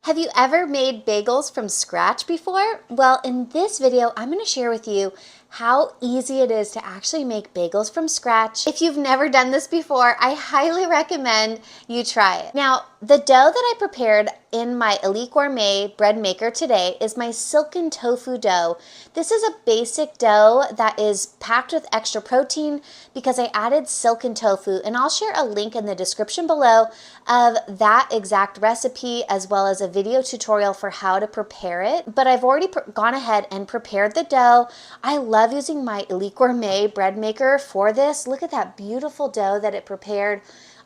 Have you ever made bagels from scratch before? Well, in this video, I'm going to share with you how easy it is to actually make bagels from scratch. If you've never done this before, I highly recommend you try it. Now, the dough that I prepared in my Elite Gourmet bread maker today is my silken tofu dough. This is a basic dough that is packed with extra protein because I added silken tofu, and I'll share a link in the description below of that exact recipe as well as a video tutorial for how to prepare it. But I've already gone ahead and prepared the dough. I love using my Elite Gourmet bread maker for this. Look at that beautiful dough that it prepared.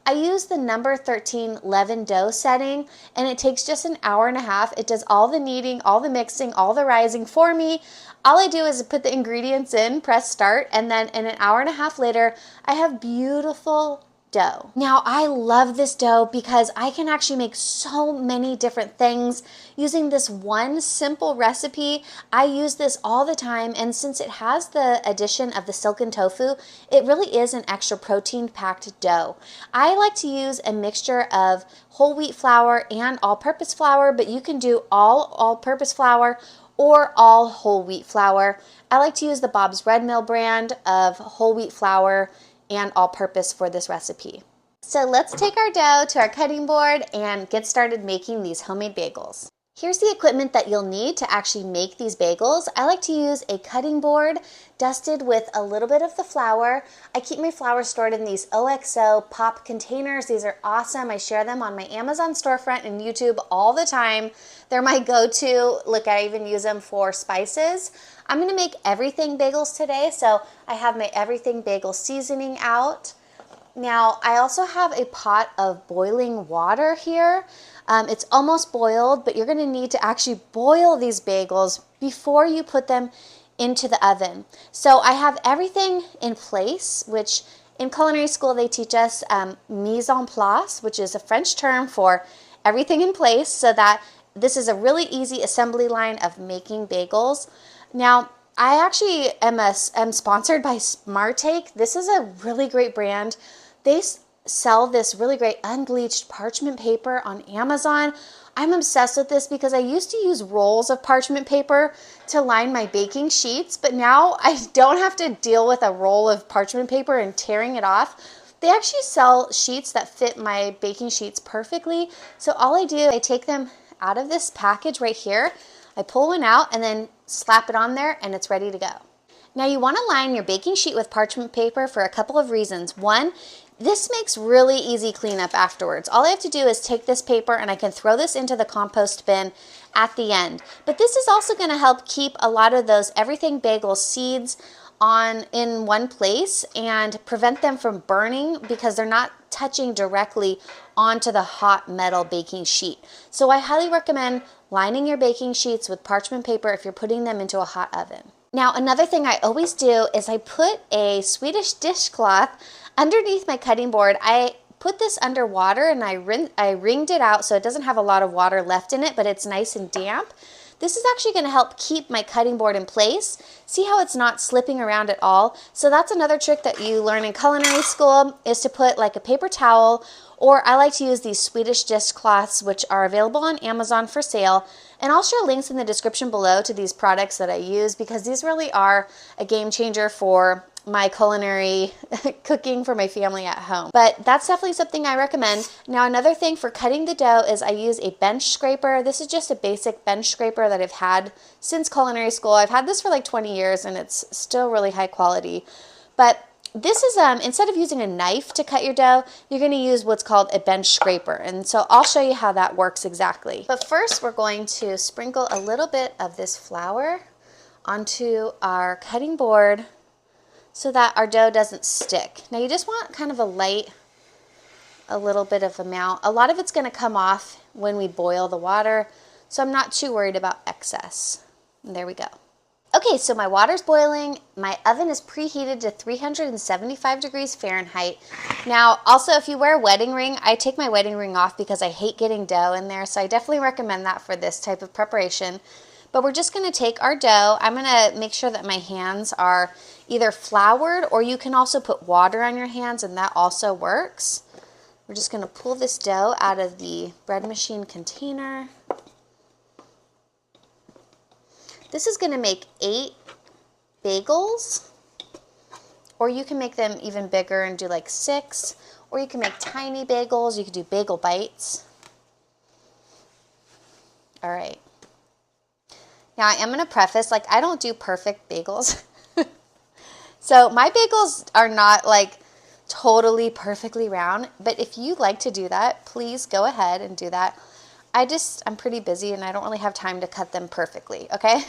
I use the number 13 leaven dough setting, and it takes just an hour and a half. It does all the kneading, all the mixing, all the rising for me. All I do is put the ingredients in, press start, and then in an hour and a half later, I have beautiful dough. Now, I love this dough because I can actually make so many different things using this one simple recipe. I use this all the time, and since it has the addition of the silken tofu, it really is an extra protein packed dough. I like to use a mixture of whole wheat flour and all-purpose flour, but you can do all-purpose flour or all whole wheat flour. I like to use the Bob's Red Mill brand of whole wheat flour and all-purpose for this recipe. So let's take our dough to our cutting board and get started making these homemade bagels. Here's the equipment that you'll need to actually make these bagels. I like to use a cutting board dusted with a little bit of the flour. I keep my flour stored in these OXO pop containers. These are awesome. I share them on my Amazon storefront and YouTube all the time. They're my go-to. Look, I even use them for spices. I'm gonna make everything bagels today, so I have my everything bagel seasoning out. Now, I also have a pot of boiling water here. It's almost boiled, but you're gonna need to actually boil these bagels before you put them into the oven. So I have everything in place, which in culinary school they teach us mise en place, which is a French term for everything in place, so that this is a really easy assembly line of making bagels. Now, I actually am sponsored by Smartake. This is a really great brand. They sell this really great unbleached parchment paper on Amazon. I'm obsessed with this because I used to use rolls of parchment paper to line my baking sheets, but now I don't have to deal with a roll of parchment paper and tearing it off. They actually sell sheets that fit my baking sheets perfectly. So all I do, I take them out of this package right here. I pull one out and then slap it on there and it's ready to go. Now you want to line your baking sheet with parchment paper for a couple of reasons. One, this makes really easy cleanup afterwards. All I have to do is take this paper and I can throw this into the compost bin at the end. But this is also going to help keep a lot of those Everything Bagel seeds in one place and prevent them from burning because they're not touching directly onto the hot metal baking sheet. So I highly recommend lining your baking sheets with parchment paper if you're putting them into a hot oven. Now, another thing I always do is I put a Swedish dishcloth underneath my cutting board. I put this under water and I wringed it out so it doesn't have a lot of water left in it, but it's nice and damp. This is actually going to help keep my cutting board in place. See how it's not slipping around at all? So that's another trick that you learn in culinary school, is to put like a paper towel, or I like to use these Swedish dishcloths, which are available on Amazon for sale. And I'll share links in the description below to these products that I use because these really are a game changer for my culinary cooking for my family at home. But that's definitely something I recommend. Now, another thing for cutting the dough is I use a bench scraper. This is just a basic bench scraper that I've had since culinary school. I've had this for like 20 years and it's still really high quality. But this is, instead of using a knife to cut your dough, you're going to use what's called a bench scraper. And so I'll show you how that works exactly. But first, we're going to sprinkle a little bit of this flour onto our cutting board so that our dough doesn't stick. Now you just want kind of a little bit of amount. A lot of it's going to come off when we boil the water, so I'm not too worried about excess. And there we go. Okay, so my water's boiling. My oven is preheated to 375 degrees Fahrenheit. Now, also, if you wear a wedding ring, I take my wedding ring off because I hate getting dough in there, so I definitely recommend that for this type of preparation. But we're just going to take our dough. I'm going to make sure that my hands are either floured, or you can also put water on your hands and that also works. We're just going to pull this dough out of the bread machine container. This is gonna make 8 bagels, or you can make them even bigger and do like 6, or you can make tiny bagels. You could do bagel bites. All right. Now I am gonna preface, like, I don't do perfect bagels. So my bagels are not like totally perfectly round, but if you like to do that, please go ahead and do that. I'm pretty busy and I don't really have time to cut them perfectly, okay?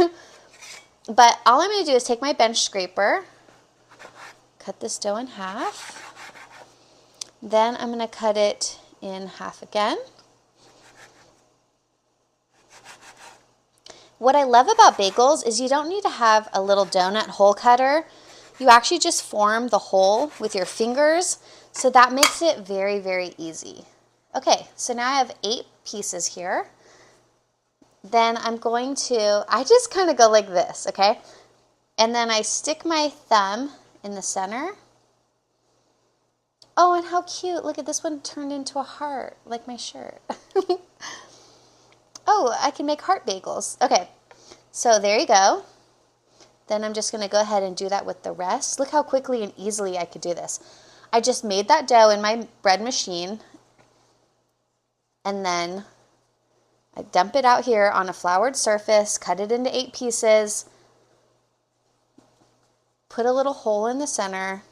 But all I'm gonna do is take my bench scraper, cut this dough in half. Then I'm gonna cut it in half again. What I love about bagels is you don't need to have a little donut hole cutter. You actually just form the hole with your fingers, so that makes it very, very easy. Okay, so now I have 8 pieces here. Then I just kind of go like this, okay? And then I stick my thumb in the center. Oh, and how cute. Look at this one turned into a heart, like my shirt. Oh, I can make heart bagels. Okay, so there you go. Then I'm just going to go ahead and do that with the rest. Look how quickly and easily I could do this. I just made that dough in my bread machine, and then I dump it out here on a floured surface, cut it into 8 pieces, put a little hole in the center,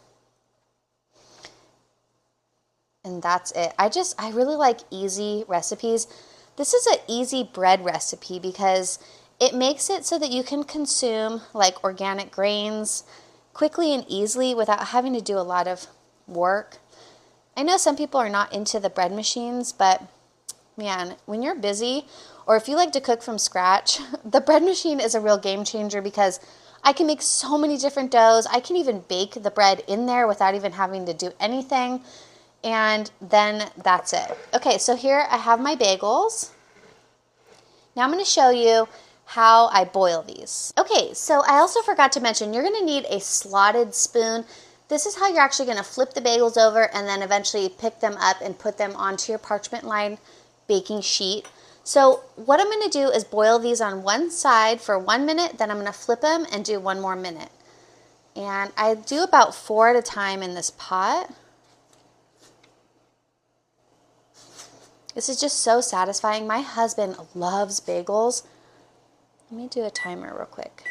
and that's it. I really like easy recipes. This is an easy bread recipe because it makes it so that you can consume like organic grains quickly and easily without having to do a lot of work. I know some people are not into the bread machines, but man, when you're busy or if you like to cook from scratch, the bread machine is a real game changer because I can make so many different doughs. I can even bake the bread in there without even having to do anything. And then that's it. Okay, so here I have my bagels. Now I'm going to show you how I boil these. Okay, so I also forgot to mention, you're going to need a slotted spoon. This is how you're actually going to flip the bagels over and then eventually pick them up and put them onto your parchment lined baking sheet. So what I'm going to do is boil these on one side for 1 minute, then I'm going to flip them and do 1 more minute. And I do about 4 at a time in this pot. This is just so satisfying. My husband loves bagels. Let me do a timer real quick.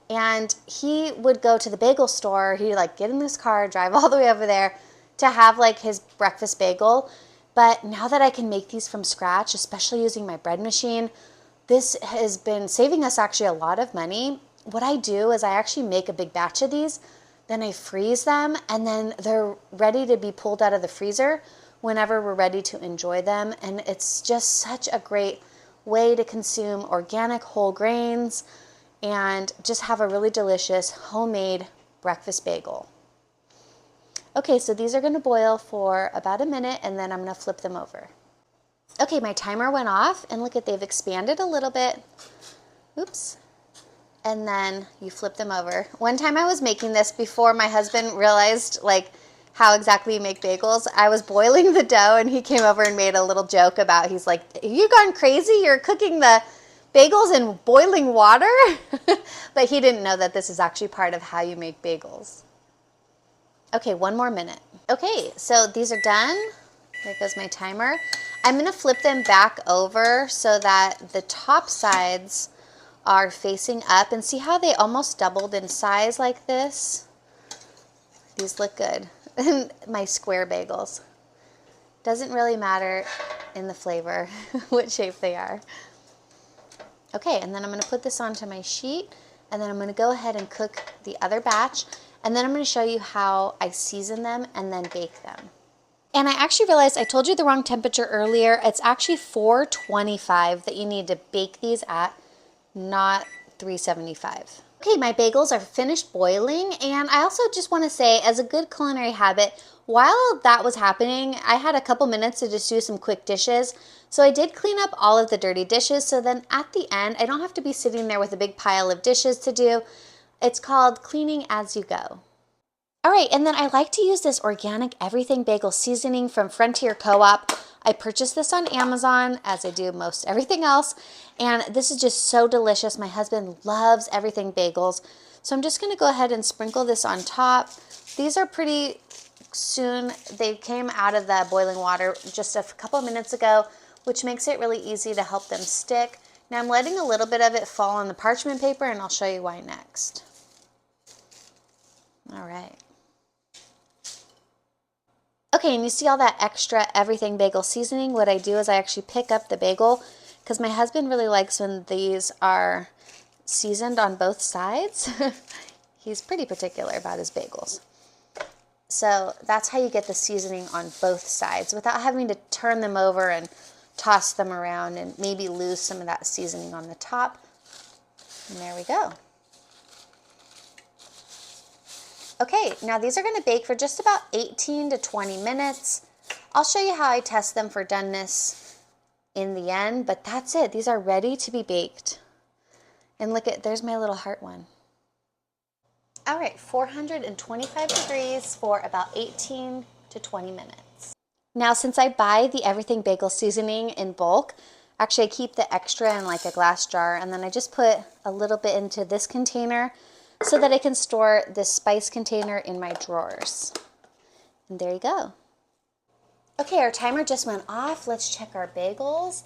And he would go to the bagel store. He'd like get in his car, drive all the way over there to have like his breakfast bagel. But now that I can make these from scratch, especially using my bread machine, this has been saving us actually a lot of money. What I do is I actually make a big batch of these, then I freeze them, and then they're ready to be pulled out of the freezer whenever we're ready to enjoy them. And it's just such a great way to consume organic whole grains and just have a really delicious homemade breakfast bagel. Okay, so these are going to boil for about a minute and then I'm going to flip them over. Okay, my timer went off and look at, they've expanded a little bit. Oops. And then you flip them over. One time I was making this before my husband realized like how exactly you make bagels. I was boiling the dough and he came over and made a little joke about, he's like, have you gone crazy? You're cooking the bagels in boiling water? But he didn't know that this is actually part of how you make bagels. Okay, 1 more minute. Okay, so these are done. There goes my timer. I'm going to flip them back over so that the top sides are facing up, and see how they almost doubled in size like this? These look good. My square bagels. Doesn't really matter in the flavor what shape they are. Okay, and then I'm going to put this onto my sheet, and then I'm going to go ahead and cook the other batch, and then I'm going to show you how I season them and then bake them. And I actually realized I told you the wrong temperature earlier. It's actually 425 that you need to bake these at, not 375. Okay, my bagels are finished boiling, and I also just want to say, as a good culinary habit, while that was happening, I had a couple minutes to just do some quick dishes. So I did clean up all of the dirty dishes, so then at the end, I don't have to be sitting there with a big pile of dishes to do. It's called cleaning as you go. All right, and then I like to use this organic Everything Bagel seasoning from Frontier Co-op. I purchased this on Amazon, as I do most everything else, and this is just so delicious. My husband loves Everything Bagels, so I'm just going to go ahead and sprinkle this on top. These are pretty soon. They came out of the boiling water just a couple of minutes ago, which makes it really easy to help them stick. Now I'm letting a little bit of it fall on the parchment paper, and I'll show you why next. All right. Okay, and you see all that extra Everything Bagel seasoning? What I do is I actually pick up the bagel because my husband really likes when these are seasoned on both sides. He's pretty particular about his bagels. So that's how you get the seasoning on both sides without having to turn them over and toss them around and maybe lose some of that seasoning on the top. And there we go. Okay, now these are going to bake for just about 18 to 20 minutes. I'll show you how I test them for doneness in the end, but that's it. These are ready to be baked. And look at, there's my little heart one. All right, 425 degrees for about 18 to 20 minutes. Now, since I buy the Everything Bagel seasoning in bulk, actually I keep the extra in like a glass jar, and then I just put a little bit into this container so that I can store this spice container in my drawers. And there you go. Okay, our timer just went off. Let's check our bagels.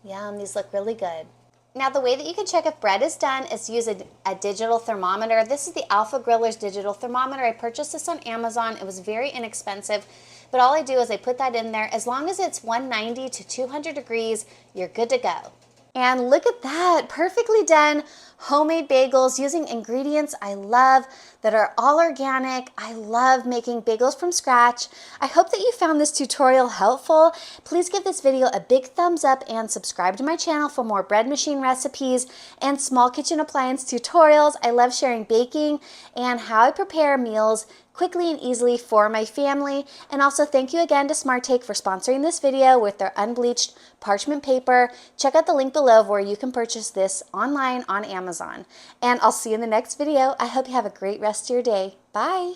Yum, these look really good. Now the way that you can check if bread is done is use a digital thermometer. This is the Alpha Griller's digital thermometer. I purchased this on Amazon. It was very inexpensive, but all I do is I put that in there. As long as it's 190 to 200 degrees, you're good to go. And look at that, perfectly done homemade bagels using ingredients I love that are all organic. I love making bagels from scratch. I hope that you found this tutorial helpful. Please give this video a big thumbs up and subscribe to my channel for more bread machine recipes and small kitchen appliance tutorials. I love sharing baking and how I prepare meals quickly and easily for my family. And also thank you again to SmartTake for sponsoring this video with their unbleached parchment paper. Check out the link below where you can purchase this online on Amazon. And I'll see you in the next video. I hope you have a great rest of your day. Bye.